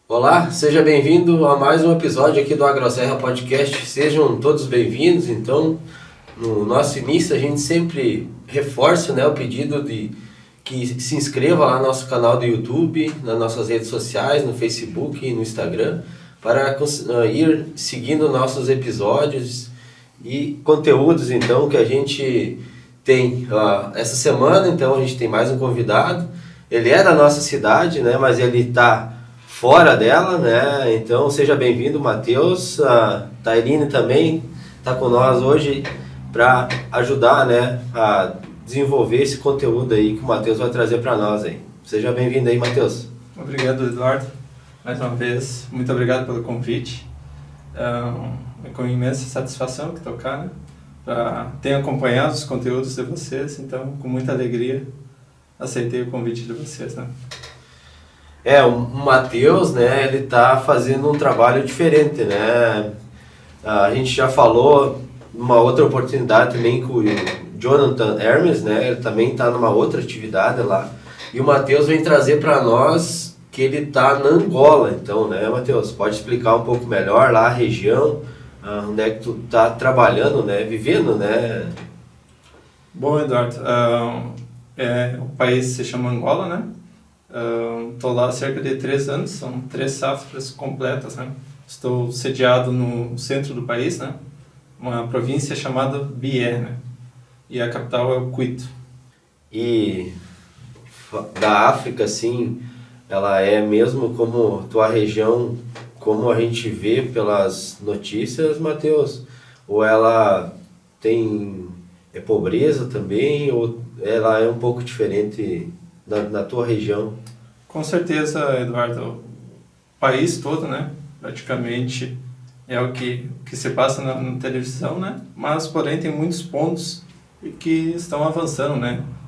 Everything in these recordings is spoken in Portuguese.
Olá, seja bem-vindo a mais um episódio aqui do AgroSerra Podcast. Sejam todos bem-vindos. Então, no nosso início, a gente sempre reforça, o pedido de que se inscreva lá no nosso canal do YouTube, nas nossas redes sociais, no Facebook e no Instagram, para ir seguindo nossos episódios e conteúdos, então, que a gente tem. Essa semana, então, a gente tem mais um convidado. Ele é da nossa cidade, mas ele está fora dela, Então, seja bem-vindo, Matheus. A Tairine também está com nós hoje para ajudar, a desenvolver esse conteúdo aí que o Matheus vai trazer para nós aí. Seja bem-vindo aí, Matheus. Obrigado, Eduardo. Mais uma vez, muito obrigado pelo convite. É com imensa satisfação que estou cá, Tenho acompanhado os conteúdos de vocês, então, com muita alegria, aceitei o convite de vocês, O Matheus, ele está fazendo um trabalho diferente, A gente já falou numa outra oportunidade também com o Jonathan Hermes, Ele também está numa outra atividade lá. E o Matheus vem trazer para nós que ele está na Angola, então, Matheus? Pode explicar um pouco melhor lá a região, onde é que tu está trabalhando, vivendo, Bom, Eduardo, o país se chama Angola, Estou lá há cerca de 3 anos, são 3 safras completas, Estou sediado no centro do país, uma província chamada Bié, e a capital é o Quito. E da África, assim, ela é mesmo como tua região, como a gente vê pelas notícias, Matheus? Ou ela é pobreza também, ou ela é um pouco diferente na tua região? Com certeza, Eduardo, o país todo, praticamente é o que se passa na televisão, mas porém tem muitos pontos que estão avançando,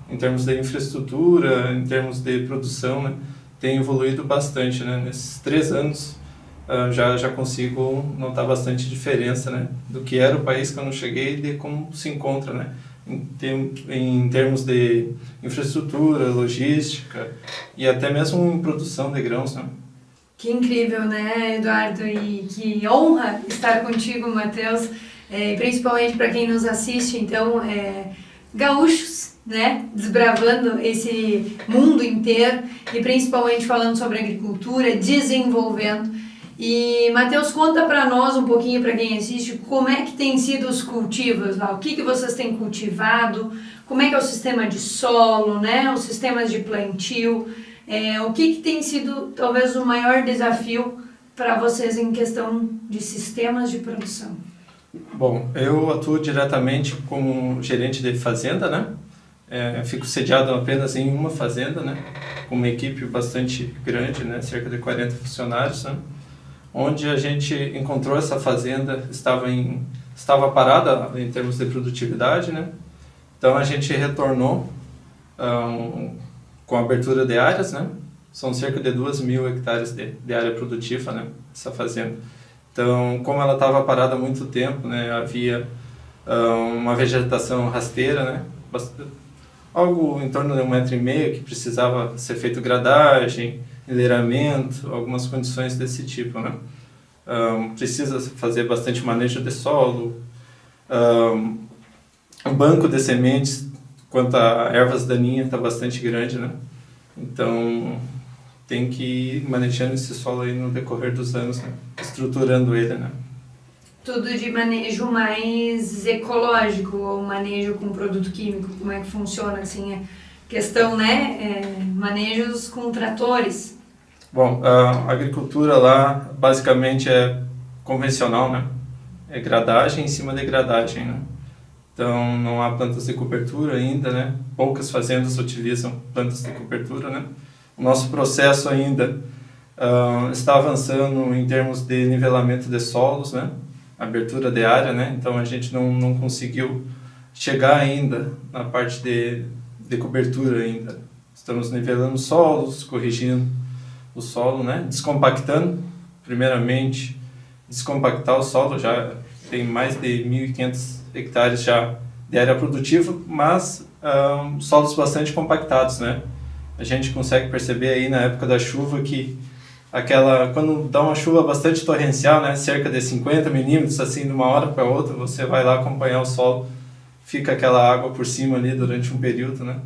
em termos de infraestrutura, em termos de produção, tem evoluído bastante, nesses 3 anos já consigo notar bastante diferença, do que era o país quando eu cheguei e de como se encontra, em termos de infraestrutura, logística e até mesmo em produção de grãos, Que incrível, Eduardo? E que honra estar contigo, Matheus, principalmente para quem nos assiste, então, gaúchos, desbravando esse mundo inteiro e principalmente falando sobre agricultura, desenvolvendo. E, Matheus, conta para nós um pouquinho, para quem assiste, como é que tem sido os cultivos lá, o que vocês têm cultivado, como é que é o sistema de solo, os sistemas de plantio, o que tem sido talvez o maior desafio para vocês em questão de sistemas de produção? Bom, eu atuo diretamente como gerente de fazenda, fico sediado apenas em uma fazenda, com uma equipe bastante grande, cerca de 40 funcionários, onde a gente encontrou essa fazenda, estava parada em termos de produtividade, então a gente retornou com a abertura de áreas, são cerca de 2.000 hectares de área produtiva, essa fazenda. Então, como ela estava parada há muito tempo, havia uma vegetação rasteira, algo em torno de 1,5 m que precisava ser feito gradagem, enleiramento, algumas condições desse tipo, precisa fazer bastante manejo de solo, o banco de sementes quanto a ervas daninhas está bastante grande, então tem que ir manejando esse solo aí no decorrer dos anos, estruturando ele, Tudo de manejo mais ecológico ou manejo com produto químico, como é que funciona, assim, a questão, manejos com tratores? Bom, a agricultura lá basicamente é convencional, é gradagem em cima de gradagem, Então não há plantas de cobertura ainda, Poucas fazendas utilizam plantas de cobertura, O nosso processo ainda está avançando em termos de nivelamento de solos, abertura de área, Então a gente não conseguiu chegar ainda na parte de cobertura ainda. Estamos nivelando solos, corrigindo o solo, né? Descompactando, primeiramente, descompactar o solo, já tem mais de 1.500 hectares já de área produtiva, mas solos bastante compactados, né? A gente consegue perceber aí na época da chuva que quando dá uma chuva bastante torrencial, né, cerca de 50 milímetros, assim, de uma hora para outra, você vai lá acompanhar o solo, fica aquela água por cima ali durante um período, né?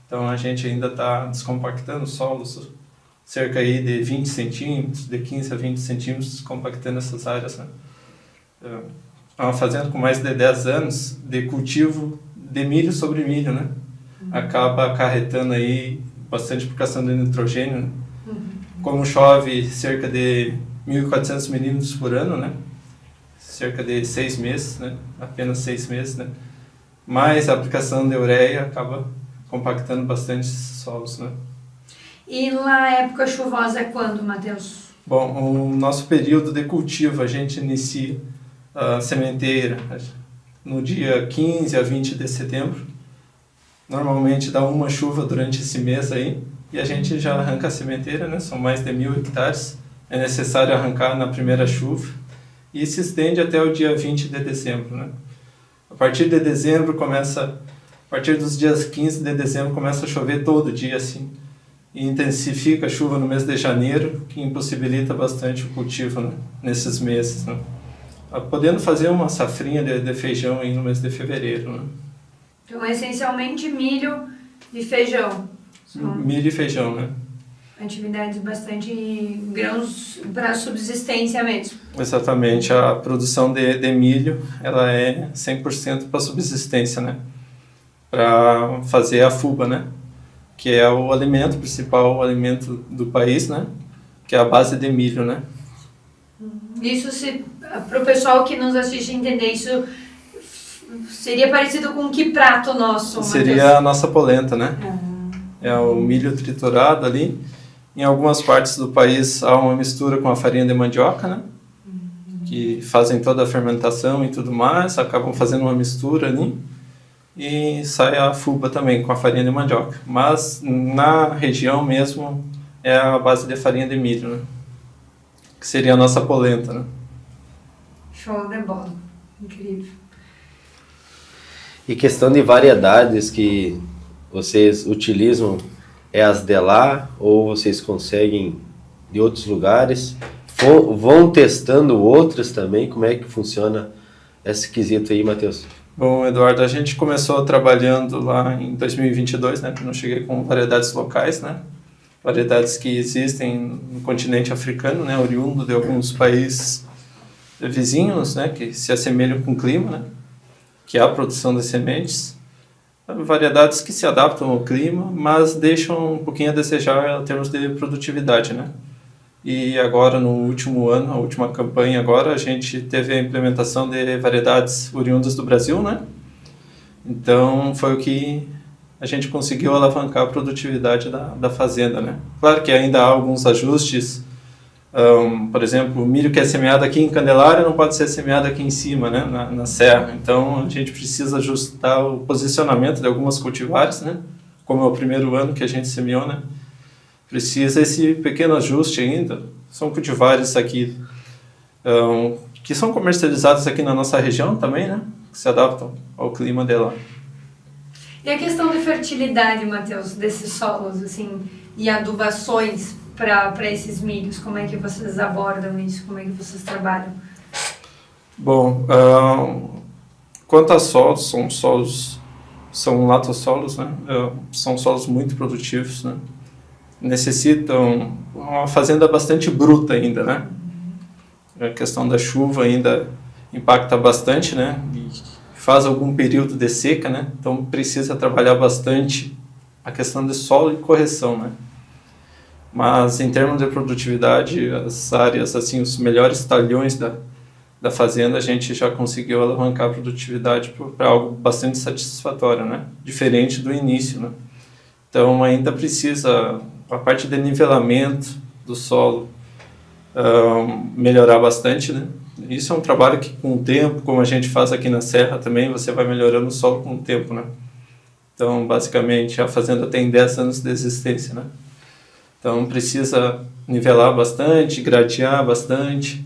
Então a gente ainda está descompactando solos, cerca aí de 20 centímetros, de 15 a 20 centímetros, descompactando essas áreas, né? É uma fazenda com mais de 10 anos de cultivo de milho sobre milho, né? Acaba acarretando aí bastante por questão do nitrogênio, né? Como chove cerca de 1.400 milímetros por ano, né? Cerca de 6 meses, né? Apenas 6 meses, né? Mas a aplicação de ureia acaba compactando bastante esses solos, né? E lá a época chuvosa é quando, Matheus? Bom, o nosso período de cultivo, a gente inicia a sementeira no dia 15 a 20 de setembro. Normalmente dá uma chuva durante esse mês aí e a gente já arranca a sementeira, né? São mais de 1.000 hectares. É necessário arrancar na primeira chuva e se estende até o dia 20 de dezembro, né? A partir de dezembro a partir dos dias 15 de dezembro começa a chover todo dia, assim. E intensifica a chuva no mês de janeiro, que impossibilita bastante o cultivo, né, nesses meses, né? Podendo fazer uma safrinha de feijão aí no mês de fevereiro, né? Então, essencialmente, milho e feijão. São Milho e feijão, né? atividades bastante grãos para subsistência mesmo. Exatamente. A produção de milho, ela é 100% para subsistência, né? Para fazer a fuba, né? Que é o alimento principal, o alimento do país, né? Que é a base de milho, né? Isso, para o pessoal que nos assiste entender, isso seria parecido com que prato nosso, Seria Matheus? a nossa polenta, né? É o milho triturado ali. Em algumas partes do país há uma mistura com a farinha de mandioca, né? Que fazem toda a fermentação e tudo mais, acabam fazendo uma mistura ali. E sai a fuba também com a farinha de mandioca. Mas na região mesmo é a base de farinha de milho, né? Que seria a nossa polenta, né? Show de bola. Incrível. E questão de variedades que vocês utilizam, é as de lá ou vocês conseguem de outros lugares? Vão testando outras também? Como é que funciona esse quesito aí, Matheus? Bom, Eduardo, a gente começou trabalhando lá em 2022, né? Eu cheguei com variedades locais, né? Variedades que existem no continente africano, né? Oriundo de alguns países vizinhos, né? Que se assemelham com o clima, né? Que é a produção de sementes. Variedades que se adaptam ao clima, mas deixam um pouquinho a desejar em termos de produtividade, né? E agora, no último ano, a última campanha agora, a gente teve a implementação de variedades oriundas do Brasil, né? Então, foi o que a gente conseguiu alavancar a produtividade da fazenda, né? Claro que ainda há alguns ajustes. Por exemplo, o milho que é semeado aqui em Candelária não pode ser semeado aqui em cima, né? Na serra. Então, a gente precisa ajustar o posicionamento de algumas cultivares, né? Como é o primeiro ano que a gente semeou, né? Precisa esse pequeno ajuste ainda. São cultivares aqui que são comercializados aqui na nossa região também, né? Que se adaptam ao clima dela. E a questão de fertilidade, Matheus, desses solos, assim, e adubações para esses milhos, como é que vocês abordam isso? Como é que vocês trabalham? Bom, quanto a solos, são latossolos, né? São solos muito produtivos, né? Necessitam uma fazenda bastante bruta ainda, né? A questão da chuva ainda impacta bastante, né? E faz algum período de seca, né? Então precisa trabalhar bastante a questão de solo e correção, né? Mas em termos de produtividade, as áreas, assim, os melhores talhões da fazenda, a gente já conseguiu alavancar a produtividade para algo bastante satisfatório, né? Diferente do início, né? Então ainda precisa a parte de nivelamento do solo melhorar bastante, né? Isso é um trabalho que com o tempo, como a gente faz aqui na serra também, você vai melhorando o solo com o tempo, né? Então, basicamente, a fazenda tem 10 anos de existência, né? Então, precisa nivelar bastante, gradear bastante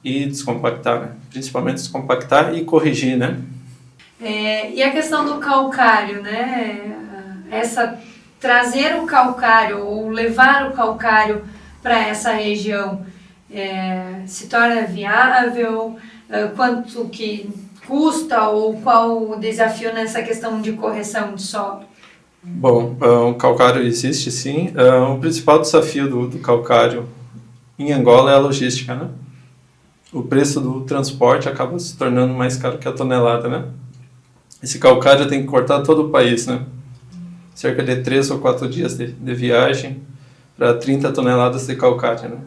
e descompactar, né? Principalmente descompactar e corrigir, né? E a questão do calcário, né? Trazer o calcário ou levar o calcário para essa região se torna viável? Quanto que custa ou qual o desafio nessa questão de correção de solo? Bom, o calcário existe sim. O principal desafio do calcário em Angola é a logística, né? O preço do transporte acaba se tornando mais caro que a tonelada, né? Esse calcário tem que cortar todo o país, né? Cerca de 3 ou 4 dias de viagem para 30 toneladas de calcário, né?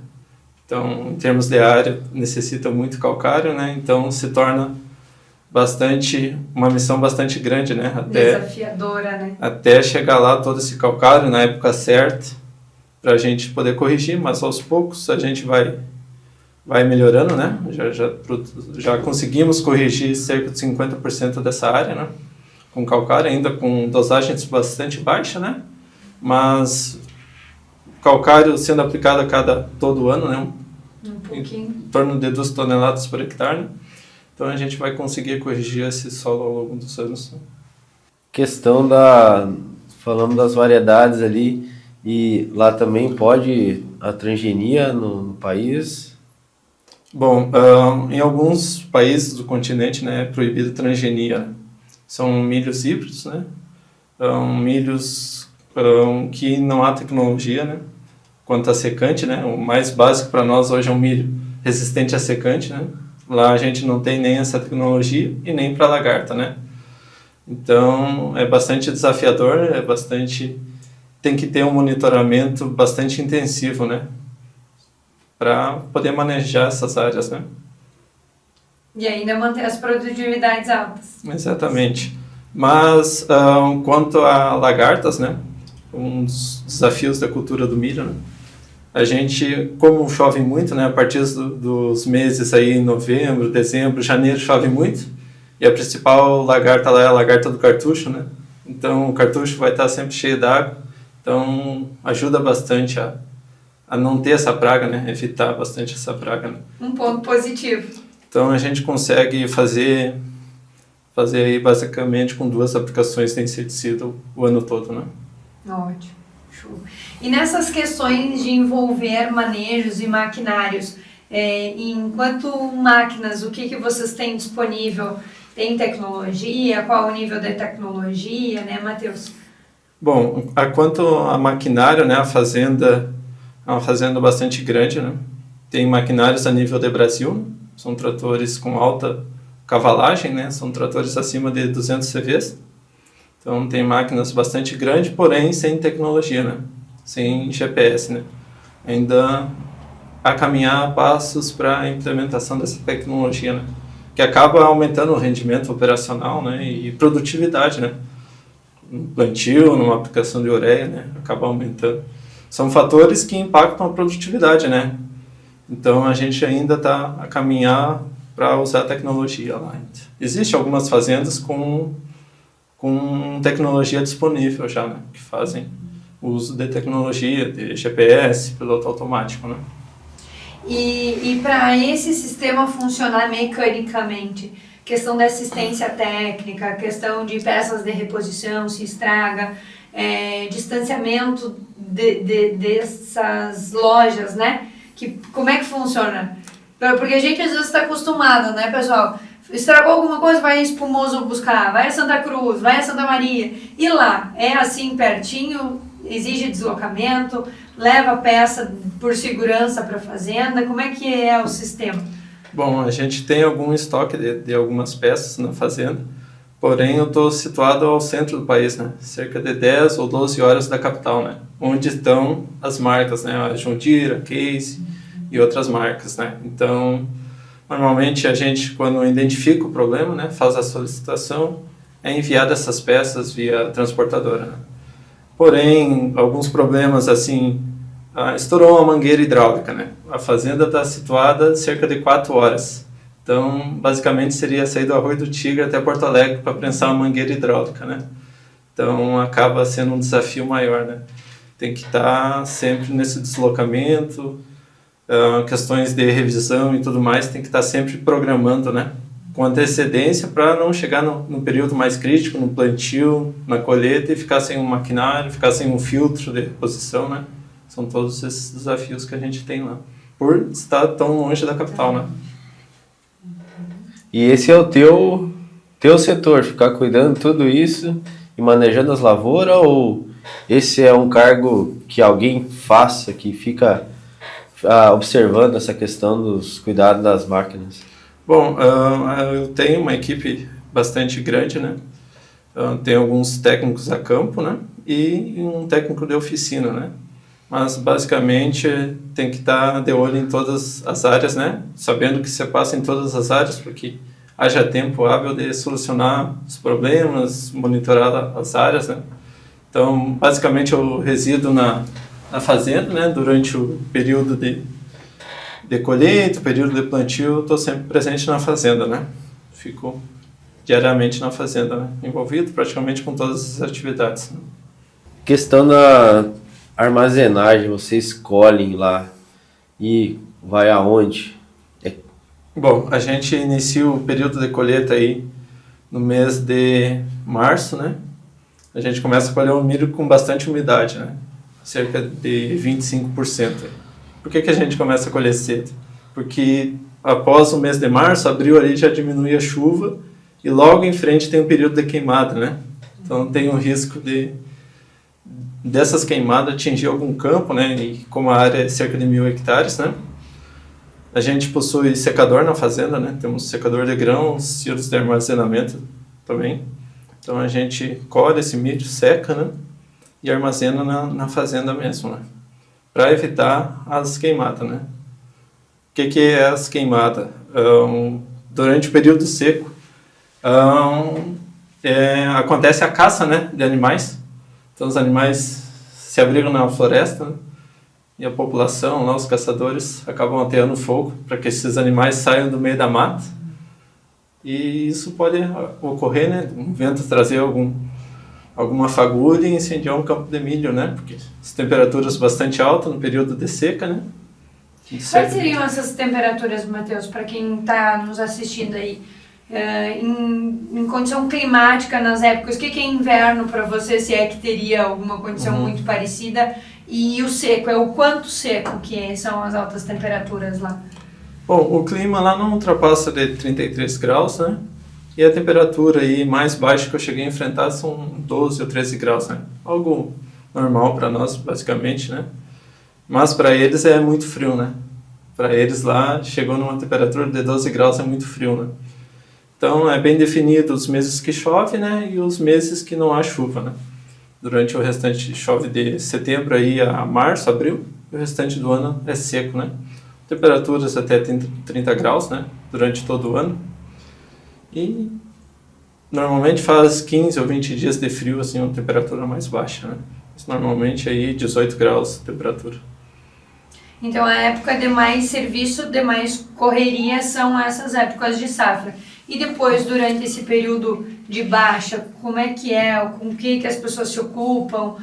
Então, em termos de área, necessita muito calcário, né? Então, se torna uma missão bastante grande, né? Desafiadora, né? Até chegar lá todo esse calcário na época certa, para a gente poder corrigir, mas aos poucos a gente vai melhorando, né? Já conseguimos corrigir cerca de 50% dessa área, né? Com calcário, ainda com dosagens bastante baixas, né? Mas calcário sendo aplicado todo ano, né? Um pouquinho. Em torno de 2 toneladas por hectare, né? Então a gente vai conseguir corrigir esse solo ao longo dos anos. Né? Questão falando das variedades ali, e lá também pode a transgenia no país? Bom, em alguns países do continente, né, é proibido transgenia. São milhos híbridos, né? Milhos que não há tecnologia, né? Quanto a secante, né? O mais básico para nós hoje é um milho resistente a secante, né? Lá a gente não tem nem essa tecnologia e nem para lagarta, né? Então é bastante desafiador, tem que ter um monitoramento bastante intensivo, né? Para poder manejar essas áreas, né? E ainda manter as produtividades altas. Exatamente. Mas quanto a lagartas, né? Um dos desafios da cultura do milho, né? A gente, como chove muito, né? A partir dos meses aí, novembro, dezembro, janeiro, chove muito. E a principal lagarta lá é a lagarta do cartucho, né? Então o cartucho vai estar sempre cheio d'água. Então ajuda bastante a não ter essa praga, né? Evitar bastante essa praga, né? Um ponto positivo. Então a gente consegue fazer aí basicamente com 2 aplicações de inseticida o ano todo, né? Ótimo, show. E nessas questões de envolver manejos e maquinários, enquanto máquinas, o que vocês têm disponível? Tem tecnologia? Qual o nível da tecnologia, né, Matheus? Bom, quanto a maquinário, né, a fazenda é uma fazenda bastante grande, né? Tem maquinários a nível de Brasil, são tratores com alta cavalagem, né? São tratores acima de 200 CVs. Então tem máquinas bastante grandes, porém sem tecnologia, né? Sem GPS, né? Ainda a caminhar passos para a implementação dessa tecnologia, né? Que acaba aumentando o rendimento operacional, né? E produtividade, né? No plantio, numa aplicação de ureia, né? Acaba aumentando. São fatores que impactam a produtividade, né? Então a gente ainda está a caminhar para usar a tecnologia lá. Existem algumas fazendas com tecnologia disponível já, né? Que fazem uso de tecnologia, de GPS, piloto automático, né? E para esse sistema funcionar mecanicamente, questão da assistência técnica, questão de peças de reposição, se estraga, distanciamento dessas lojas, né? Como é que funciona? Porque a gente às vezes está acostumado, né, pessoal? Estragou alguma coisa, vai em Espumoso buscar, vai a Santa Cruz, vai a Santa Maria. E lá, é assim pertinho, exige deslocamento, leva a peça por segurança para a fazenda. Como é que é o sistema? Bom, a gente tem algum estoque de algumas peças na fazenda, porém eu estou situado ao centro do país, né? Cerca de 10 ou 12 horas da capital, né? Onde estão as marcas, né? A John Deere, a Case e outras marcas, né? Então, normalmente a gente, quando identifica o problema, né? Faz a solicitação, é enviada essas peças via transportadora, né? Porém, alguns problemas assim, estourou uma mangueira hidráulica, né? A fazenda está situada cerca de 4 horas. Então, basicamente, seria sair do Arroio do Tigre até Porto Alegre para prensar uma mangueira hidráulica, né? Então, acaba sendo um desafio maior, né? Tem que estar sempre nesse deslocamento, questões de revisão e tudo mais, tem que estar sempre programando, né? Com antecedência para não chegar no período mais crítico, no plantio, na colheita e ficar sem um maquinário, ficar sem um filtro de reposição, né? São todos esses desafios que a gente tem lá, por estar tão longe da capital, né? E esse é o teu setor, ficar cuidando de tudo isso e manejando as lavouras, ou esse é um cargo que alguém faça, que fica observando essa questão dos cuidados das máquinas? Bom, eu tenho uma equipe bastante grande, né? Tenho alguns técnicos a campo, né? E um técnico de oficina, né? Mas basicamente tem que estar de olho em todas as áreas, né? Sabendo que você passa em todas as áreas, porque haja tempo hábil de solucionar os problemas, monitorar as áreas, né? Então, basicamente eu resido na fazenda, né? Durante o período de colheita, período de plantio, eu estou sempre presente na fazenda, né? Fico diariamente na fazenda, né? Envolvido praticamente com todas as atividades, né? Questão da armazenagem, vocês colhem lá e vai aonde? Bom, a gente inicia o período de colheita aí no mês de março, né? A gente começa a colher o milho com bastante umidade, né? Cerca de 25%. Por que a gente começa a colher cedo? Porque após o mês de março, abril ali já diminui a chuva e logo em frente tem um período de queimada, né? Então tem um risco dessas queimadas atingir algum campo, né? E como a área é cerca de 1.000 hectares, né? A gente possui secador na fazenda, né? Temos secador de grãos, silos de armazenamento também. Então a gente colhe esse milho, seca, né? E armazena na fazenda mesmo, né? Para evitar as queimadas, né? O que é as queimadas? Durante o período seco, acontece a caça, né? De animais. Então os animais se abrigam na floresta, né? E a população, lá, os caçadores, acabam ateando fogo para que esses animais saiam do meio da mata. E isso pode ocorrer, né? Um vento trazer alguma fagulha e incendiar um campo de milho, né? Porque as temperaturas bastante altas no período de seca, né? Quais seriam essas temperaturas, Matheus, para quem está nos assistindo aí? Em condição climática nas épocas, o que é inverno para você, se é que teria alguma condição muito parecida? E o seco, é o quanto seco que são as altas temperaturas lá? Bom, o clima lá não ultrapassa de 33 graus, né? E a temperatura aí mais baixa que eu cheguei a enfrentar são 12 ou 13 graus, né? Algo normal para nós, basicamente, né? Mas para eles é muito frio, né? Para eles lá, chegou numa temperatura de 12 graus, é muito frio, né? Então, é bem definido os meses que chove, né? E os meses que não há chuva, né? Durante o restante, chove de setembro aí a março, abril, e o restante do ano é seco, né? Temperaturas até 30 graus, né? Durante todo o ano. E normalmente faz 15 ou 20 dias de frio, assim, uma temperatura mais baixa, né? Mas normalmente aí 18 graus de temperatura. Então a época de mais serviço, de mais correria são essas épocas de safra. E depois, durante esse período de baixa, como é? Com o que as pessoas se ocupam?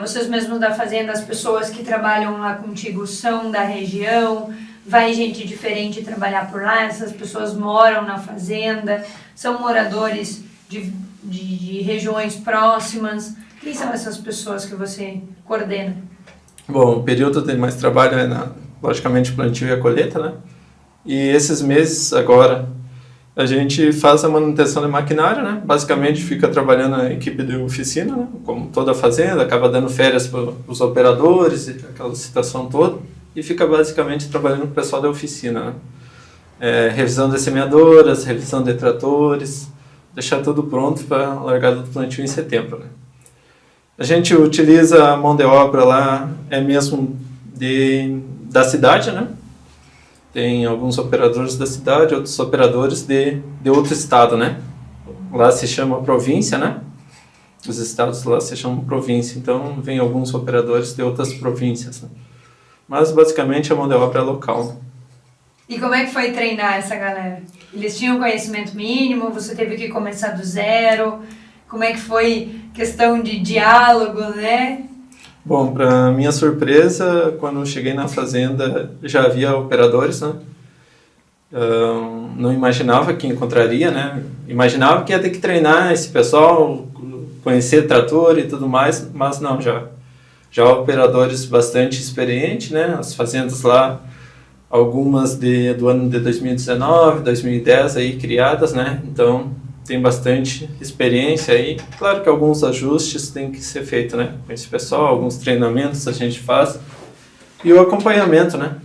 Vocês mesmos da fazenda, as pessoas que trabalham lá contigo são da região? Vai gente diferente trabalhar por lá? Essas pessoas moram na fazenda? São moradores de regiões próximas? Quem são essas pessoas que você coordena? Bom, o período de mais trabalho é, logicamente, o plantio e a colheita, né? E esses meses agora a gente faz a manutenção de maquinário, né? Basicamente fica trabalhando a equipe de oficina, né? Como toda a fazenda, acaba dando férias para os operadores, aquela situação toda, e fica basicamente trabalhando com o pessoal da oficina, né? Revisão de semeadoras, revisão de tratores, deixar tudo pronto para a largada do plantio em setembro, né? A gente utiliza a mão de obra lá, mesmo da cidade, né? Tem alguns operadores da cidade, outros operadores de outro estado, né? Lá se chama província, né? Os estados lá se chamam província, então vem alguns operadores de outras províncias, né? Mas basicamente a mão de obra é local, né? E como é que foi treinar essa galera? Eles tinham conhecimento mínimo, você teve que começar do zero? Como é que foi questão de diálogo, né? Bom, para minha surpresa, quando eu cheguei na fazenda já havia operadores, né? Não imaginava que encontraria, né? Imaginava que ia ter que treinar esse pessoal, conhecer trator e tudo mais, mas não, já operadores bastante experientes, né? As fazendas lá, algumas do ano de 2019, 2010 aí criadas, né? Então tem bastante experiência aí. Claro que alguns ajustes têm que ser feitos, né? Com esse pessoal, alguns treinamentos a gente faz. E o acompanhamento, né?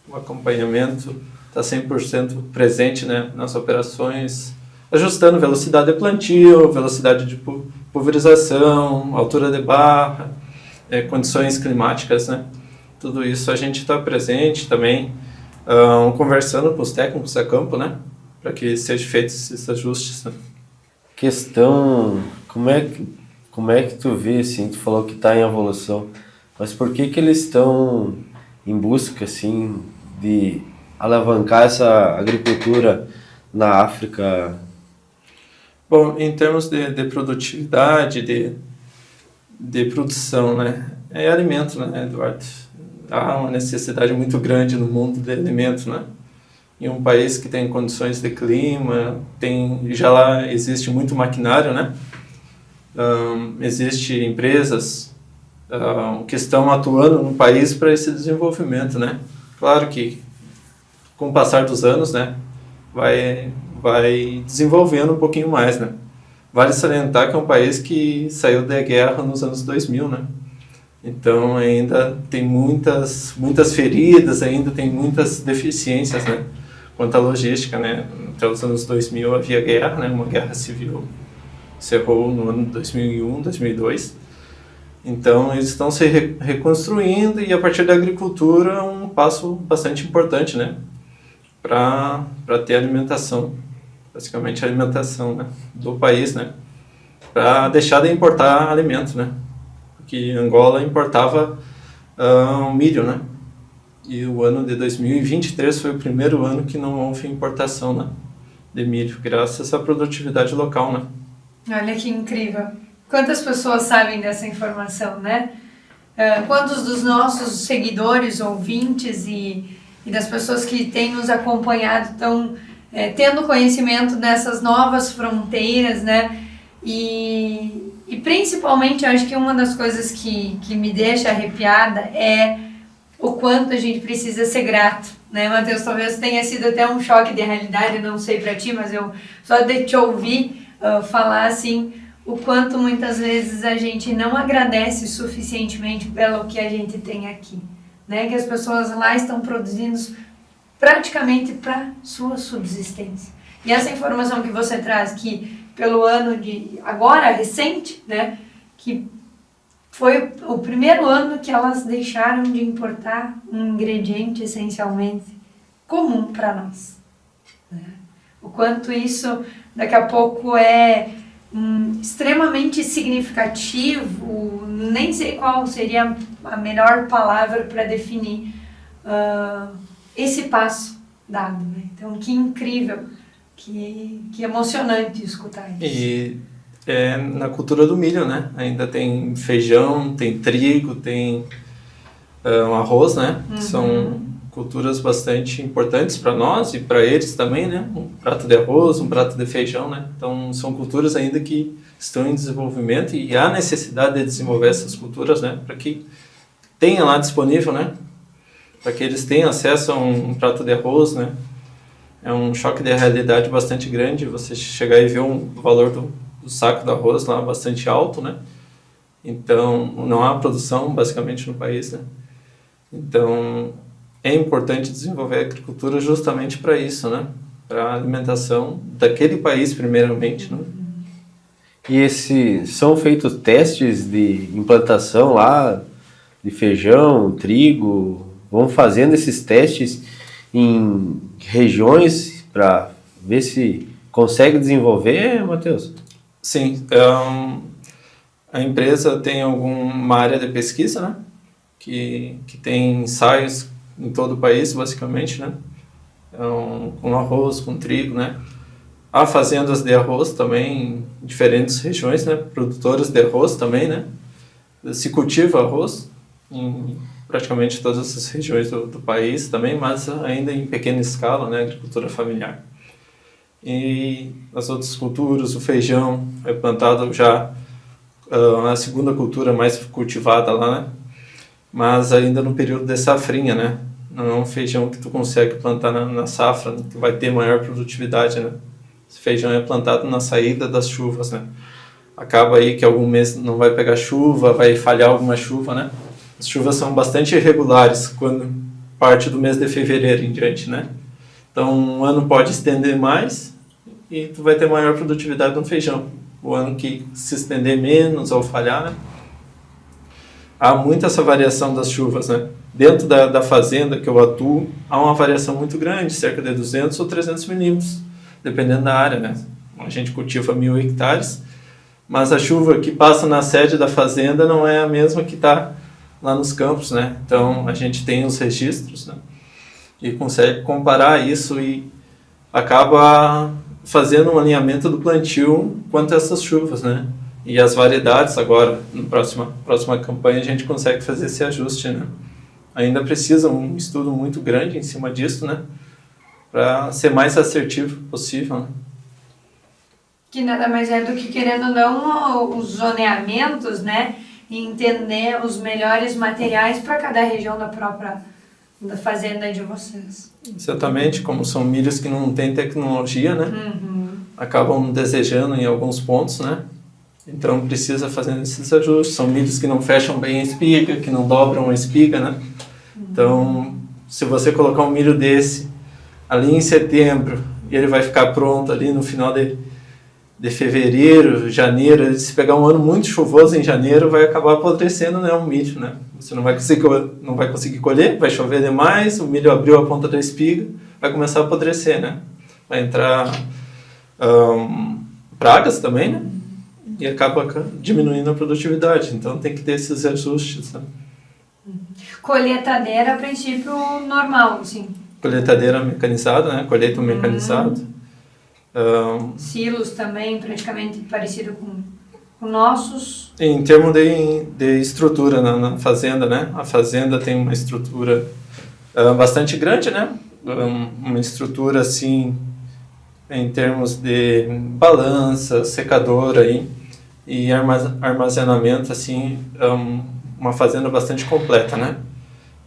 O acompanhamento está 100% presente, né? Nas operações, ajustando velocidade de plantio, velocidade de pulverização, altura de barra, condições climáticas, né? Tudo isso a gente está presente também, conversando com os técnicos a campo, né? Para que sejam feitos esses ajustes, né? Questão, como é que tu vê, assim, tu falou que está em evolução, mas por que eles estão em busca, assim, de alavancar essa agricultura na África? Bom, em termos de produtividade, de produção, né? É alimento, né, Eduardo? Há uma necessidade muito grande no mundo de alimento, né? Em um país que tem condições de clima, já lá existe muito maquinário, né? Existem empresas que estão atuando no país para esse desenvolvimento, né? Claro que com o passar dos anos, né, vai desenvolvendo um pouquinho mais, né? Vale salientar que é um país que saiu da guerra nos anos 2000, né? Então ainda tem muitas feridas, ainda tem muitas deficiências, né? Quanto à logística, né? Até os anos 2000 havia guerra, né? Uma guerra civil encerrou no ano de 2001, 2002. Então eles estão se reconstruindo e a partir da agricultura um passo bastante importante, né? Para ter alimentação, basicamente a alimentação, né? Do país, né? Para deixar de importar alimento, né? Porque Angola importava milho, né? E o ano de 2023 foi o primeiro ano que não houve importação, né, de milho, graças à produtividade local, né? Olha que incrível. Quantas pessoas sabem dessa informação, né? Quantos dos nossos seguidores, ouvintes e das pessoas que têm nos acompanhado estão tendo conhecimento dessas novas fronteiras, né? E principalmente, eu acho que uma das coisas que me deixa arrepiada é o quanto a gente precisa ser grato, né, Matheus? Talvez tenha sido até um choque de realidade, não sei pra ti, mas eu só de te ouvir falar assim, o quanto muitas vezes a gente não agradece suficientemente pelo que a gente tem aqui, né? Que as pessoas lá estão produzindo praticamente para sua subsistência. E essa informação que você traz, que pelo ano de agora recente, né, que foi o primeiro ano que elas deixaram de importar um ingrediente essencialmente comum para nós, né? O quanto isso daqui a pouco é extremamente significativo, nem sei qual seria a melhor palavra para definir esse passo dado, né? Então, que incrível, que emocionante escutar isso. E na cultura do milho, né? Ainda tem feijão, tem trigo, tem arroz, né? Uhum. São culturas bastante importantes para nós e para eles também, né? Um prato de arroz, um prato de feijão, né? Então, são culturas ainda que estão em desenvolvimento e há necessidade de desenvolver essas culturas, né? Para que tenha lá disponível, né? Para que eles tenham acesso a um prato de arroz, né? É um choque de realidade bastante grande você chegar e ver o valor do saco do arroz lá bastante alto, né? Então, não há produção basicamente no país, né? Então, é importante desenvolver a agricultura justamente para isso, né? Para a alimentação daquele país primeiramente, né? E são feitos testes de implantação lá de feijão, trigo? Vão fazendo esses testes em regiões para ver se consegue desenvolver, Matheus? Sim, a empresa tem alguma área de pesquisa, né? Que tem ensaios em todo o país, basicamente, né? com arroz, com trigo, né? Há fazendas de arroz também em diferentes regiões, né? Produtoras de arroz também, né? Se cultiva arroz em praticamente todas as regiões do país também, mas ainda em pequena escala, né? Agricultura familiar. E as outras culturas, o feijão é plantado já a segunda cultura mais cultivada lá, né? Mas ainda no período de safrinha, né? Não é um feijão que tu consegue plantar na safra, né? Que vai ter maior produtividade, né? Esse feijão é plantado na saída das chuvas, né? Acaba aí que algum mês não vai pegar chuva, vai falhar alguma chuva, né? As chuvas são bastante irregulares quando parte do mês de fevereiro em diante, né? Então, um ano pode estender mais e tu vai ter maior produtividade no feijão. O ano que se estender menos ou falhar, né? Há muita essa variação das chuvas, né? Dentro da fazenda que eu atuo, há uma variação muito grande, cerca de 200 ou 300 milímetros, dependendo da área, né? A gente cultiva 1.000 hectares, mas a chuva que passa na sede da fazenda não é a mesma que está lá nos campos, né? Então, a gente tem os registros, né? E consegue comparar isso e acaba fazendo um alinhamento do plantio quanto a essas chuvas, né? E as variedades agora, na próxima campanha, a gente consegue fazer esse ajuste, né? Ainda precisa um estudo muito grande em cima disso, né? Para ser mais assertivo possível, né? Que nada mais é do que, querendo ou não, os zoneamentos, né? E entender os melhores materiais para cada região da fazenda de vocês. Exatamente, como são milhos que não têm tecnologia, né? Uhum. Acabam desejando em alguns pontos, né? Então precisa fazer esses ajustes. São milhos que não fecham bem a espiga, que não dobram a espiga, né? Então, se você colocar um milho desse ali em setembro e ele vai ficar pronto ali no final de fevereiro, janeiro, se pegar um ano muito chuvoso em janeiro, vai acabar apodrecendo, né, um milho, né? Você não vai conseguir colher, vai chover demais, o milho abriu a ponta da espiga, vai começar a apodrecer, né? Vai entrar pragas também, né? E acaba diminuindo a produtividade. Então tem que ter esses ajustes, né? Colheitadeira, a princípio, normal, assim. Colheitadeira mecanizada, né? Colheita mecanizado. Silos também, praticamente parecido com nossos. Em termos de estrutura na fazenda, né? A fazenda tem uma estrutura bastante grande, né? Uma estrutura, assim, em termos de balança, secadora aí, e armazenamento, assim, uma fazenda bastante completa, né?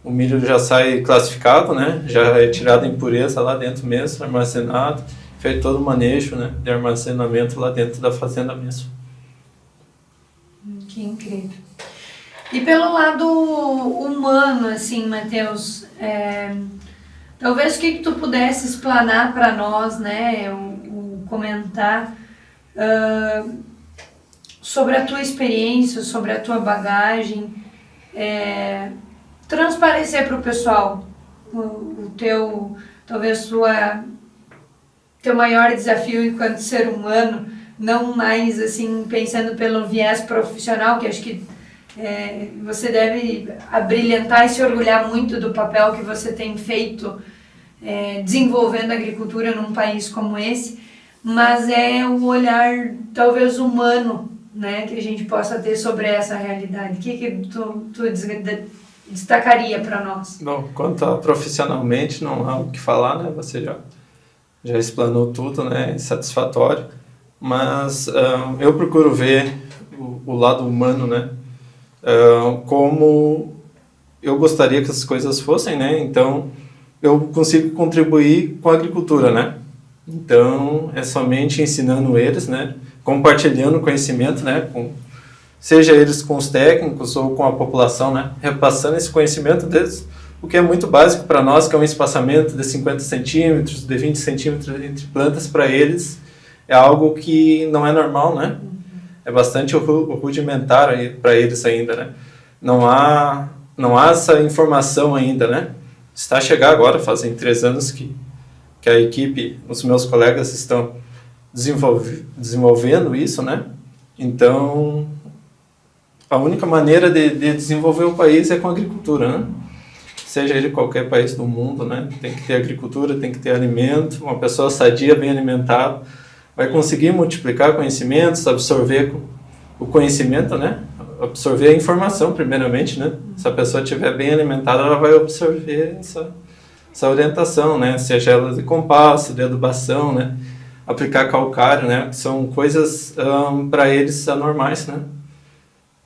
O milho já sai classificado, né? Já é tirado a impureza lá dentro mesmo, armazenado, feito todo o manejo, né, de armazenamento lá dentro da fazenda mesmo. Que incrível. E pelo lado humano, assim, Matheus, talvez o que tu pudesse explanar para nós, né, comentar sobre a tua experiência, sobre a tua bagagem, transparecer para o pessoal o teu, talvez teu maior desafio enquanto ser humano, não mais assim pensando pelo viés profissional, que acho que você deve abrilhantar e se orgulhar muito do papel que você tem feito desenvolvendo a agricultura num país como esse, mas é o olhar talvez humano, né, que a gente possa ter sobre essa realidade. O que tu destacaria para nós? Bom, quanto a profissionalmente, não há o que falar, né? Você já explanou tudo, né? É satisfatório. Mas eu procuro ver o lado humano, né? Como eu gostaria que as coisas fossem, né? Então, eu consigo contribuir com a agricultura, né? Então, é somente ensinando eles, né? Compartilhando conhecimento, né? Seja eles com os técnicos ou com a população, né? Repassando esse conhecimento deles, o que é muito básico para nós, que é um espaçamento de 50 centímetros, de 20 centímetros entre plantas, para eles é algo que não é normal, né? É bastante rudimentar para eles ainda, né? Não há essa informação ainda, né? Está a chegar agora, fazem 3 anos que a equipe, os meus colegas estão desenvolvendo isso, né? Então, a única maneira de desenvolver o país é com a agricultura, né? seja ele qualquer país do mundo, né? Tem que ter agricultura, tem que ter alimento. Uma pessoa sadia, bem alimentada, vai conseguir multiplicar conhecimentos, absorver o conhecimento, né? Absorver a informação, primeiramente, né? Se a pessoa estiver bem alimentada, ela vai absorver essa orientação, né? Seja ela de compasso, de adubação, né? Aplicar calcário, né? Que são coisas para eles anormais, né?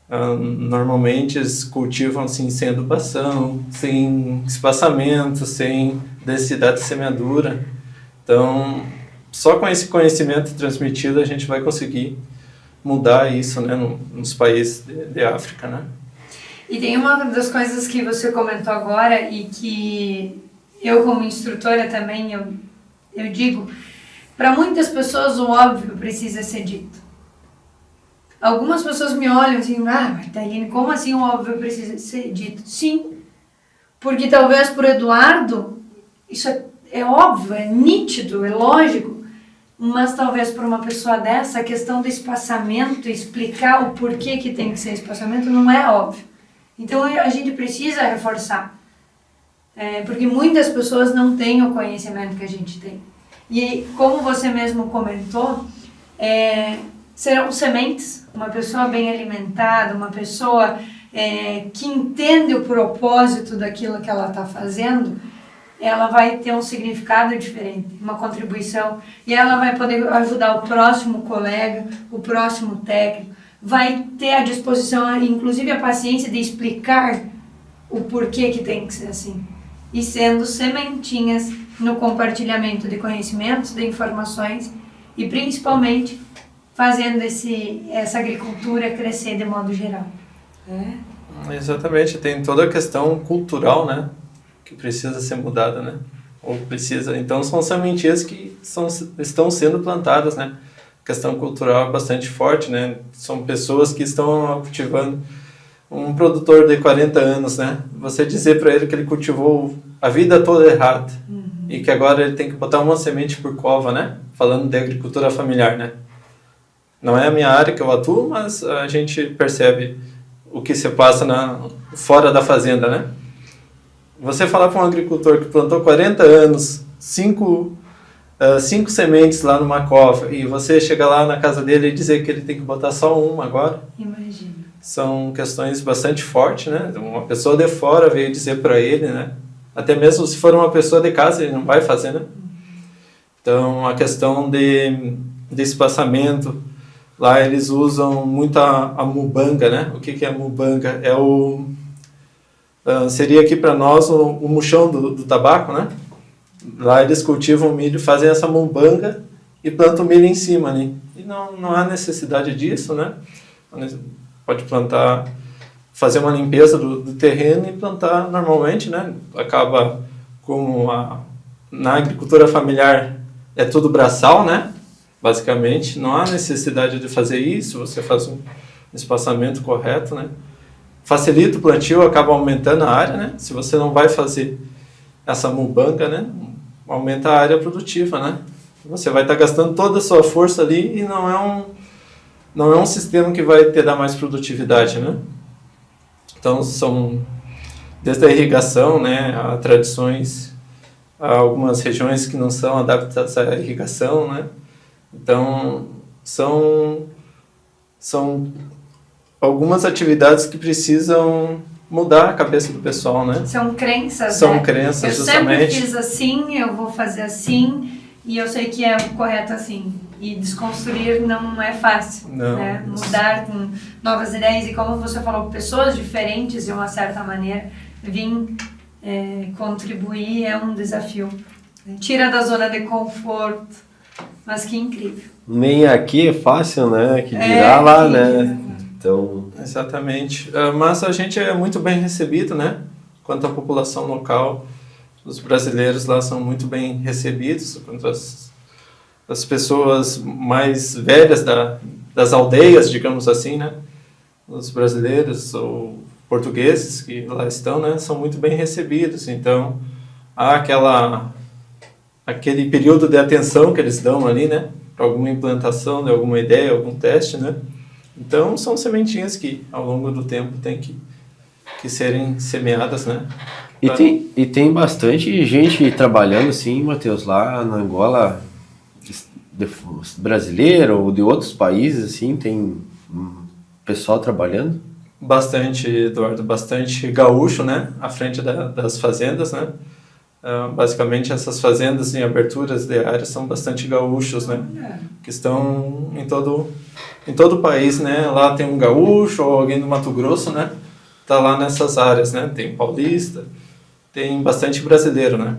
Normalmente eles cultivam assim, sem adubação, sem espaçamento, sem densidade de semeadura. Então, só com esse conhecimento transmitido a gente vai conseguir mudar isso, né, nos países de África, né? E tem uma das coisas que você comentou agora e que eu como instrutora também eu digo, para muitas pessoas o óbvio precisa ser dito. Algumas pessoas me olham assim, Martaline, como assim o óbvio precisa ser dito? Sim, porque talvez por Eduardo, isso é óbvio, é nítido, é lógico, mas talvez por uma pessoa dessa, a questão do espaçamento, explicar o porquê que tem que ser espaçamento, não é óbvio. Então a gente precisa reforçar, porque muitas pessoas não têm o conhecimento que a gente tem. E como você mesmo comentou, serão sementes. Uma pessoa bem alimentada, uma pessoa que entende o propósito daquilo que ela está fazendo, ela vai ter um significado diferente, uma contribuição, e ela vai poder ajudar o próximo colega, o próximo técnico, vai ter a disposição, inclusive a paciência de explicar o porquê que tem que ser assim, e sendo sementinhas no compartilhamento de conhecimentos, de informações, e principalmente fazendo essa agricultura crescer de modo geral. Exatamente, tem toda a questão cultural, né, que precisa ser mudada, né, então são sementinhas que estão sendo plantadas, né, a questão cultural é bastante forte, né, são pessoas que estão cultivando. Um produtor de 40 anos, né, você dizer para ele que ele cultivou a vida toda errado, e que agora ele tem que botar uma semente por cova, né, falando de agricultura familiar, né. Não é a minha área que eu atuo, mas a gente percebe o que se passa fora da fazenda, né? Você falar para um agricultor que plantou 40 anos, 5 sementes lá numa cova, e você chegar lá na casa dele e dizer que ele tem que botar só uma agora. Imagina. São questões bastante fortes, né? Uma pessoa de fora veio dizer para ele, né? Até mesmo se for uma pessoa de casa, ele não vai fazer, né? Então, a questão de espaçamento. Lá eles usam muito a mubanga, né? O que é a mubanga? Seria aqui para nós o mouchão do tabaco, né? Lá eles cultivam milho, fazem essa mubanga e plantam milho em cima, né? E não há necessidade disso, né? Pode plantar, fazer uma limpeza do terreno e plantar normalmente, né? Acaba como na agricultura familiar é tudo braçal, né? Basicamente, não há necessidade de fazer isso, você faz um espaçamento correto, né? Facilita o plantio, acaba aumentando a área, né? Se você não vai fazer essa mubanga, né? Aumenta a área produtiva, né? Você vai estar gastando toda a sua força ali e não é um sistema que vai te dar mais produtividade, né? Então, são desde a irrigação, né? Há tradições, há algumas regiões que não são adaptadas à irrigação, né? Então, são algumas atividades que precisam mudar a cabeça do pessoal, né? São crenças, São né? crenças, eu justamente. Eu sempre fiz assim, eu vou fazer assim, e eu sei que é o correto assim. E desconstruir não é fácil, não, né? Mudar com novas ideias e, como você falou, pessoas diferentes de uma certa maneira, vir contribuir é um desafio. Tira da zona de conforto. Mas que incrível. Nem aqui é fácil, né? Que dirá lá, né? Então... Exatamente. Mas a gente é muito bem recebido, né? Quanto à população local, os brasileiros lá são muito bem recebidos, quanto as pessoas mais velhas das aldeias, digamos assim, né? Os brasileiros ou portugueses que lá estão, né? São muito bem recebidos. Então, há aquele período de atenção que eles dão ali, né? Para alguma implantação de alguma ideia, algum teste, né? Então, são sementinhas que, ao longo do tempo, têm que serem semeadas, né? E tem bastante gente trabalhando assim, Matheus, lá na Angola, brasileiro ou de outros países, assim, tem pessoal trabalhando? Bastante, Eduardo, bastante gaúcho, né, à frente das fazendas, né. Basicamente essas fazendas em aberturas de áreas são bastante gaúchos, né, que estão em todo o país, né. Lá tem um gaúcho ou alguém do Mato Grosso, né, tá lá nessas áreas, né. Tem paulista, tem bastante brasileiro, né.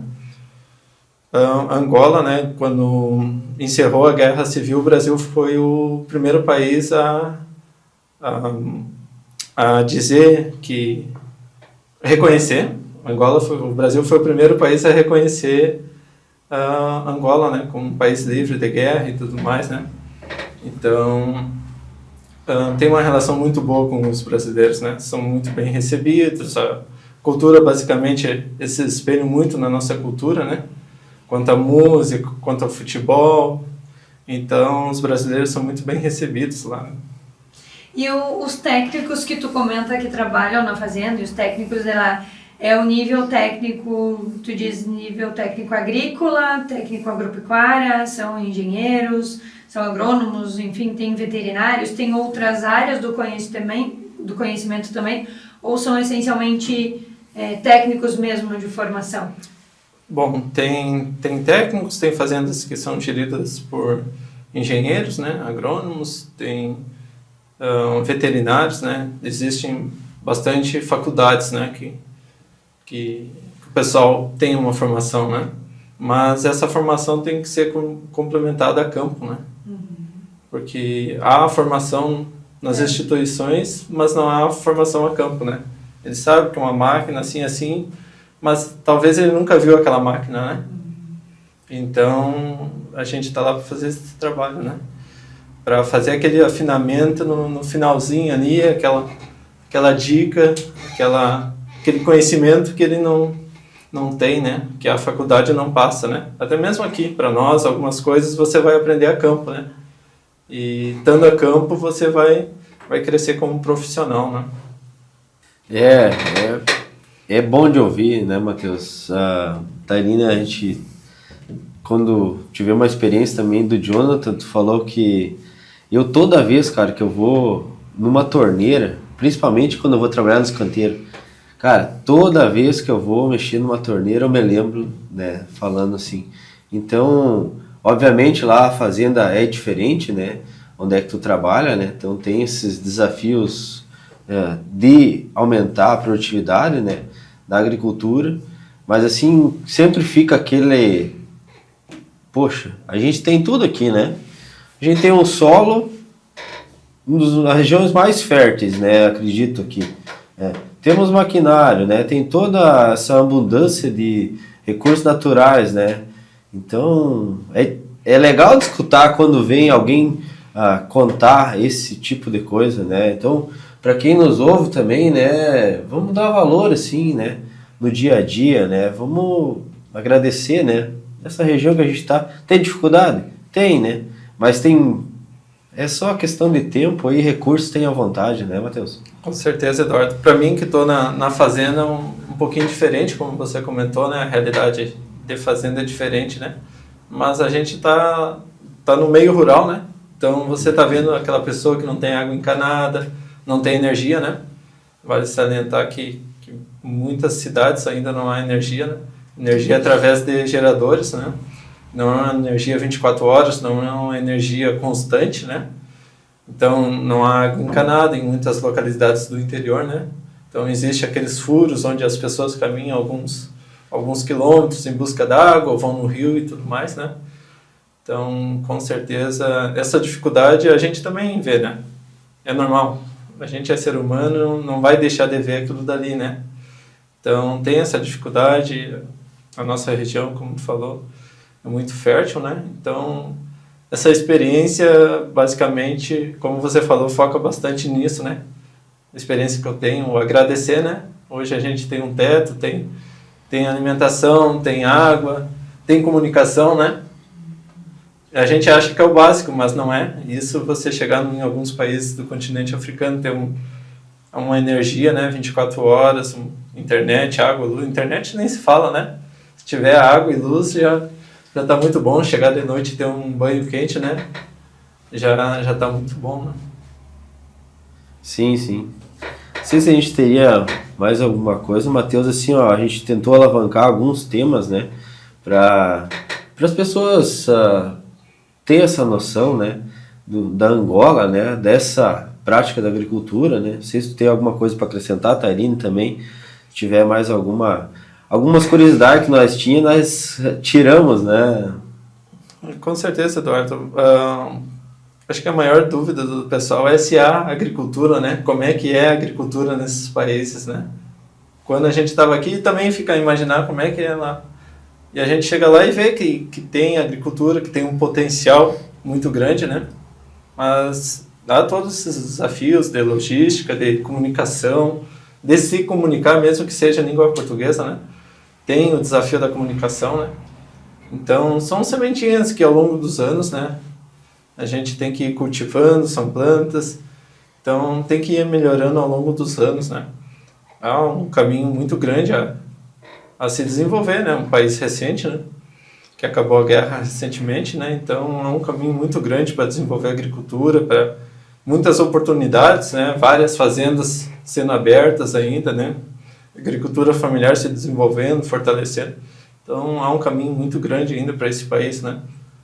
Angola, né, quando encerrou a Guerra Civil, o Brasil foi o primeiro país a dizer que reconhecer. O Brasil foi o primeiro país a reconhecer Angola, né, como um país livre de guerra e tudo mais, né. Então tem uma relação muito boa com os brasileiros, né. São muito bem recebidos. A cultura basicamente se espelha muito na nossa cultura, né. Quanto à música, quanto ao futebol. Então os brasileiros são muito bem recebidos lá, né? E os técnicos que tu comenta que trabalham na fazenda, e os técnicos de lá, é o nível técnico, tu diz nível técnico agrícola, técnico agropecuária, são engenheiros, são agrônomos, enfim, tem veterinários, tem outras áreas do conhecimento também, ou são essencialmente técnicos mesmo de formação? Bom, tem técnicos, tem fazendas que são geridas por engenheiros, né, agrônomos, tem veterinários, né, existem bastante faculdades, né, que o pessoal tem uma formação, né, mas essa formação tem que ser complementada a campo, né, porque há a formação nas instituições, mas não há a formação a campo, né, ele sabe que é uma máquina assim, mas talvez ele nunca viu aquela máquina, né, então a gente está lá para fazer esse trabalho, né, para fazer aquele afinamento no finalzinho ali, aquela dica, aquele conhecimento que ele não tem, né? Que a faculdade não passa, né? Até mesmo aqui, para nós, algumas coisas você vai aprender a campo, né? E estando a campo, você vai crescer como profissional, né? É bom de ouvir, né, Matheus? A Tairina, a gente, quando tive uma experiência também do Jonathan, tu falou que eu toda vez, cara, que eu vou numa torneira, principalmente quando eu vou trabalhar no escanteiro, cara, toda vez que eu vou mexer numa torneira eu me lembro, né, falando assim. Então, obviamente lá a fazenda é diferente, né, onde é que tu trabalha, né, então tem esses desafios de aumentar a produtividade, né, da agricultura, mas assim, sempre fica aquele, poxa, a gente tem tudo aqui, né? A gente tem um solo, uma das regiões mais férteis, né? Acredito aqui. Temos maquinário, né? Tem toda essa abundância de recursos naturais, né? Então, é legal de escutar quando vem alguém contar esse tipo de coisa, né? Então, para quem nos ouve também, né? Vamos dar valor, assim, né? No dia a dia, né? Vamos agradecer, né? Essa região que a gente está. Tem dificuldade? Tem, né? Mas é só questão de tempo e recursos tem à vontade, né, Matheus? Com certeza, Eduardo. Para mim, que estou na fazenda, um pouquinho diferente, como você comentou, né? A realidade de fazenda é diferente, né? Mas a gente tá no meio rural, né? Então, você tá vendo aquela pessoa que não tem água encanada, não tem energia, né? Vale salientar que muitas cidades ainda não há energia, né? Energia através de geradores, né? Não é uma energia 24 horas, não é uma energia constante, né? Então, não há água encanada em muitas localidades do interior, né? Então, existe aqueles furos onde as pessoas caminham alguns quilômetros em busca d'água, ou vão no rio e tudo mais, né? Então, com certeza, essa dificuldade a gente também vê, né? É normal. A gente é ser humano, não vai deixar de ver aquilo dali, né? Então, tem essa dificuldade. A nossa região, como tu falou, é muito fértil, né? Então, essa experiência, basicamente, como você falou, foca bastante nisso, né? A experiência que eu tenho, agradecer, né? Hoje a gente tem um teto, tem alimentação, tem água, tem comunicação, né? A gente acha que é o básico, mas não é. Isso você chegar em alguns países do continente africano, ter uma energia, né, 24 horas, internet, água, luz. Internet nem se fala, né? Se tiver água e luz, já tá muito bom. Chegar de noite e ter um banho quente, né? Já tá muito bom, né? Sim, sim. Não sei se a gente teria mais alguma coisa, Matheus, assim, ó, a gente tentou alavancar alguns temas, né, para as pessoas ter essa noção, né, da Angola, né, dessa prática da agricultura, né. Não sei se tu tem alguma coisa para acrescentar, Tairine, também, se tiver mais algumas curiosidades que nós tínhamos, nós tiramos, né. Com certeza, Eduardo. Acho que a maior dúvida do pessoal é se há agricultura, né? Como é que é a agricultura nesses países, né? Quando a gente estava aqui, também fica a imaginar como é que é lá. E a gente chega lá e vê que tem agricultura, que tem um potencial muito grande, né? Mas há todos esses desafios de logística, de comunicação, de se comunicar, mesmo que seja em língua portuguesa, né? Tem o desafio da comunicação, né? Então, são sementinhas que ao longo dos anos, né? A gente tem que ir cultivando, são plantas, então tem que ir melhorando ao longo dos anos, né? Há um caminho muito grande a se desenvolver, né? Um país recente, né? Que acabou a guerra recentemente, né? Então é um caminho muito grande para desenvolver a agricultura, para muitas oportunidades, né? Várias fazendas sendo abertas ainda, né? Agricultura familiar se desenvolvendo, fortalecendo. Então há um caminho muito grande ainda para esse país, né?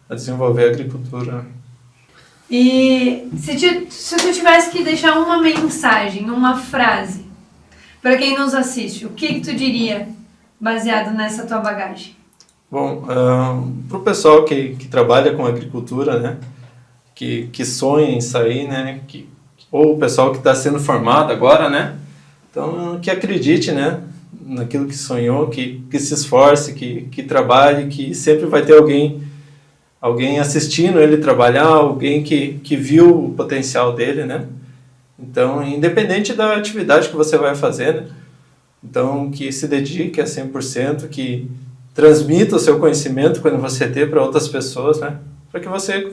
A desenvolver a agricultura. E se tu tivesse que deixar uma mensagem, uma frase, para quem nos assiste, o que tu diria baseado nessa tua bagagem? Bom, para o pessoal que trabalha com agricultura, né, que sonha em sair, né, ou o pessoal que está sendo formado agora, né, então que acredite, né, naquilo que sonhou, que se esforce, que trabalhe, que sempre vai ter alguém assistindo ele trabalhar, alguém que viu o potencial dele, né? Então, independente da atividade que você vai fazer, né? Então, que se dedique a 100%, que transmita o seu conhecimento quando você ter para outras pessoas, né? Para que você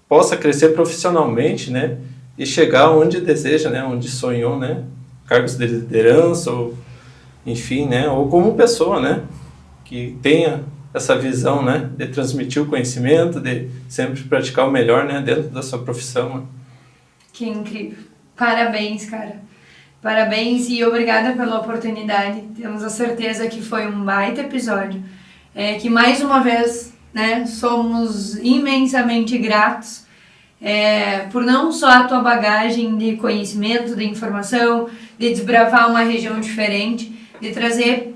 possa crescer profissionalmente, né? E chegar onde deseja, né? Onde sonhou, né? Cargos de liderança, ou enfim, né? Ou como pessoa, né? Que tenha essa visão, né, de transmitir o conhecimento, de sempre praticar o melhor, né, dentro da sua profissão. Né? Que incrível. Parabéns, cara. Parabéns e obrigada pela oportunidade. Temos a certeza que foi um baita episódio. Que mais uma vez, né, somos imensamente gratos por não só a tua bagagem de conhecimento, de informação, de desbravar uma região diferente, de trazer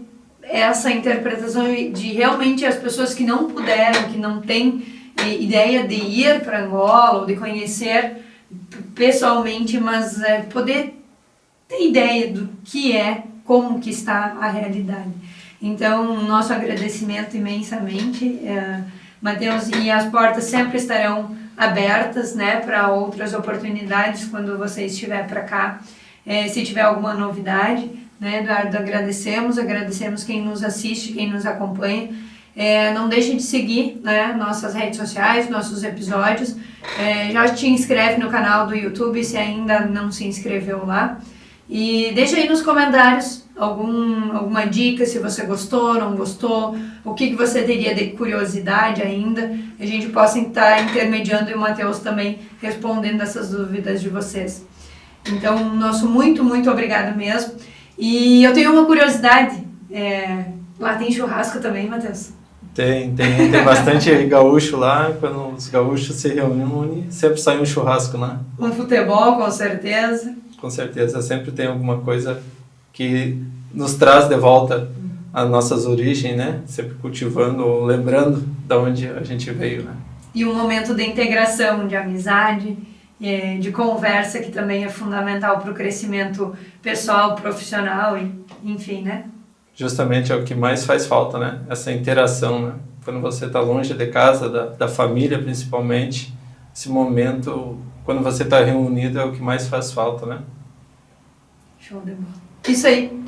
essa interpretação de realmente as pessoas que não puderam, que não têm ideia de ir para Angola ou de conhecer pessoalmente, mas poder ter ideia do que é, como que está a realidade. Então, nosso agradecimento imensamente, Matheus, e as portas sempre estarão abertas, né, para outras oportunidades quando você estiver para cá, se tiver alguma novidade. Né, Eduardo, agradecemos quem nos assiste, quem nos acompanha. Não deixe de seguir, né, nossas redes sociais, nossos episódios. Já te inscreve no canal do YouTube se ainda não se inscreveu lá. E deixa aí nos comentários alguma dica, se você gostou, não gostou, o que você teria de curiosidade ainda. A gente possa estar intermediando e o Matheus também respondendo essas dúvidas de vocês. Então, nosso muito, muito obrigado mesmo. E eu tenho uma curiosidade, lá tem churrasco também, Matheus? Tem bastante gaúcho lá, quando os gaúchos se reúnem, sempre sai um churrasco lá. Um futebol, com certeza. Com certeza, sempre tem alguma coisa que nos traz de volta as nossas origens, né? Sempre cultivando ou lembrando de onde a gente veio, né? E um momento de integração, de amizade, de conversa, que também é fundamental para o crescimento pessoal, profissional, enfim, né? Justamente é o que mais faz falta, né? Essa interação, né? Quando você está longe de casa, da família principalmente, esse momento, quando você está reunido, é o que mais faz falta, né? Show de bola. Isso aí.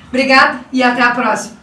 Obrigada e até a próxima.